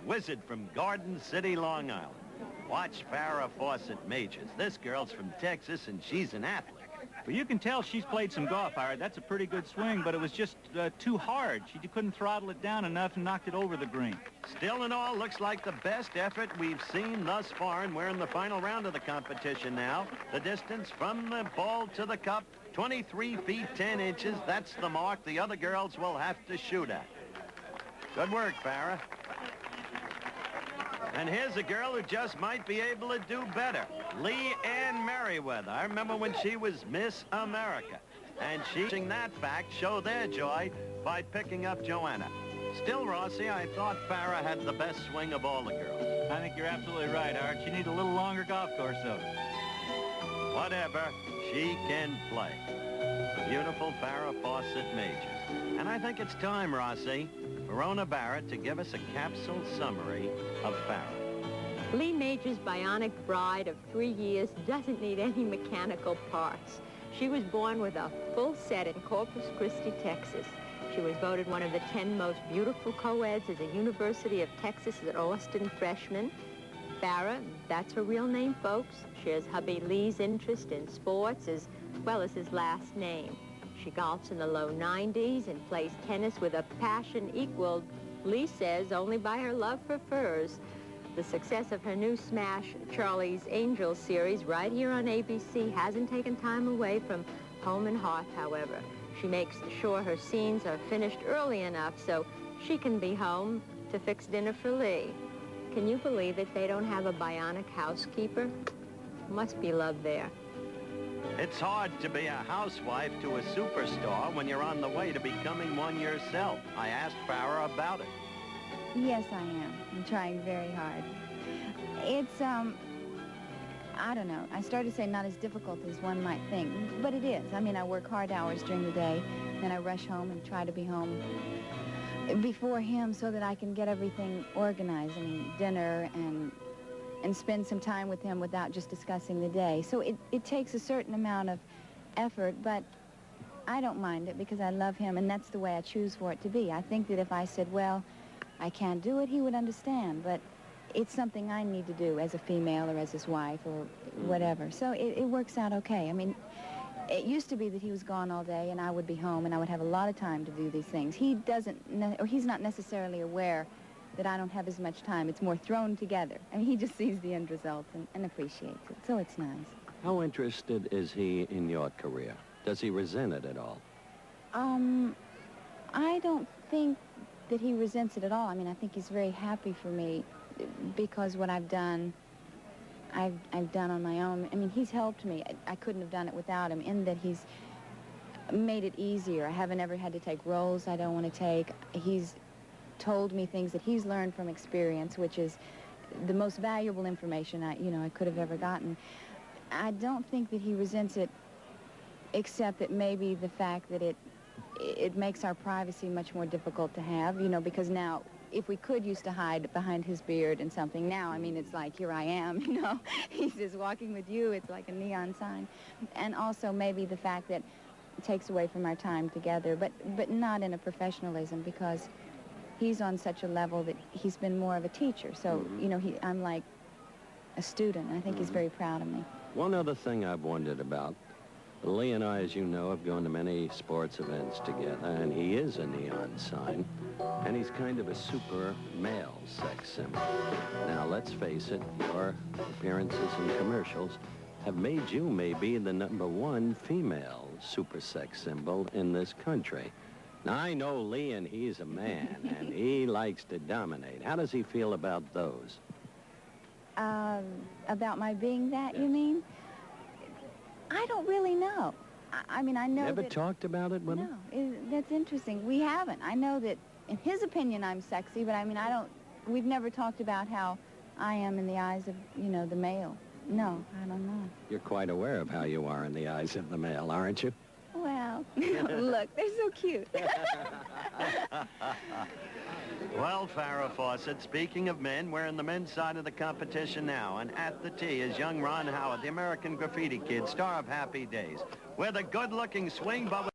wizard from Garden City, Long Island. Watch Farrah Fawcett Majors. This girl's from Texas, and she's an athlete. Well, you can tell she's played some golf, Howard. That's a pretty good swing, but it was just too hard. She couldn't throttle it down enough and knocked it over the green. Still in all, looks like the best effort we've seen thus far, and we're in the final round of the competition now. The distance from the ball to the cup, 23 feet 10 inches. That's the mark the other girls will have to shoot at. Good work, Farrah. And here's a girl who just might be able to do better. Lee Ann Merriweather. I remember when she was Miss America. And she's that fact show their joy by picking up Joanna. Still, Rossi, I thought Farrah had the best swing of all the girls. I think you're absolutely right, Art. She needs a little longer golf course, though. Whatever, she can play. The beautiful Farrah Fawcett Majors. And I think it's time, Rossi, for Rona Barrett to give us a capsule summary of Farrah. Lee Majors' bionic bride of 3 years doesn't need any mechanical parts. She was born with a full set in Corpus Christi, Texas. She was voted one of the 10 most beautiful co-eds at the University of Texas at Austin freshman. Farrah, that's her real name, folks, shares hubby Lee's interest in sports as well as his last name. She golfs in the low 90s and plays tennis with a passion equaled, Lee says, only by her love for furs. The success of her new smash, Charlie's Angels series, right here on ABC, hasn't taken time away from home and hearth, however. She makes sure her scenes are finished early enough so she can be home to fix dinner for Lee. Can you believe that they don't have a bionic housekeeper? Must be love there. It's hard to be a housewife to a superstar when you're on the way to becoming one yourself. I asked Farrah about it. Yes, I am. I'm trying very hard. It's, I don't know. I started to say not as difficult as one might think, but it is. I mean, I work hard hours during the day, then I rush home and try to be home before him so that I can get everything organized. I mean, dinner and spend some time with him without just discussing the day. So it takes a certain amount of effort, but I don't mind it because I love him, and that's the way I choose for it to be. I think that if I said, well, I can't do it, he would understand, but it's something I need to do as a female or as his wife or whatever. So it works out okay. I mean, it used to be that he was gone all day and I would be home and I would have a lot of time to do these things. He doesn't, or he's not necessarily aware that I don't have as much time. It's more thrown together. I mean, he just sees the end result and appreciates it, so it's nice. How interested is he in your career? Does he resent it at all? I don't think that he resents it at all. I mean, I think he's very happy for me because what I've done, I've done on my own. I mean, he's helped me. I couldn't have done it without him in that he's made it easier. I haven't ever had to take roles I don't want to take. He's told me things that he's learned from experience, which is the most valuable information I could have ever gotten. I don't think that he resents it, except that maybe the fact that it makes our privacy much more difficult to have, because now, if we used to hide behind his beard and something, now, I mean, it's like, here I am, he's just walking with you, it's like a neon sign. And also maybe the fact that it takes away from our time together, but not in a professionalism, because he's on such a level that he's been more of a teacher. So, I'm like a student. I think he's very proud of me. One other thing I've wondered about, Lee and I, as you know, have gone to many sports events together, and he is a neon sign, and he's kind of a super male sex symbol. Now, let's face it, your appearances in commercials have made you maybe the #1 female super sex symbol in this country. Now, I know Lee, and he's a man, and he likes to dominate. How does he feel about those? About my being that, you mean? I don't really know. I mean, I know Never talked about it with him? No, that's interesting. We haven't. I know that, in his opinion, I'm sexy, but I mean, we've never talked about how I am in the eyes of, the male. No, I don't know. You're quite aware of how you are in the eyes of the male, aren't you? Well, look, they're so cute. Well, Farrah Fawcett, speaking of men, we're in the men's side of the competition now, and at the tee is young Ron Howard, the American Graffiti Kid, star of Happy Days, with a good-looking swing, but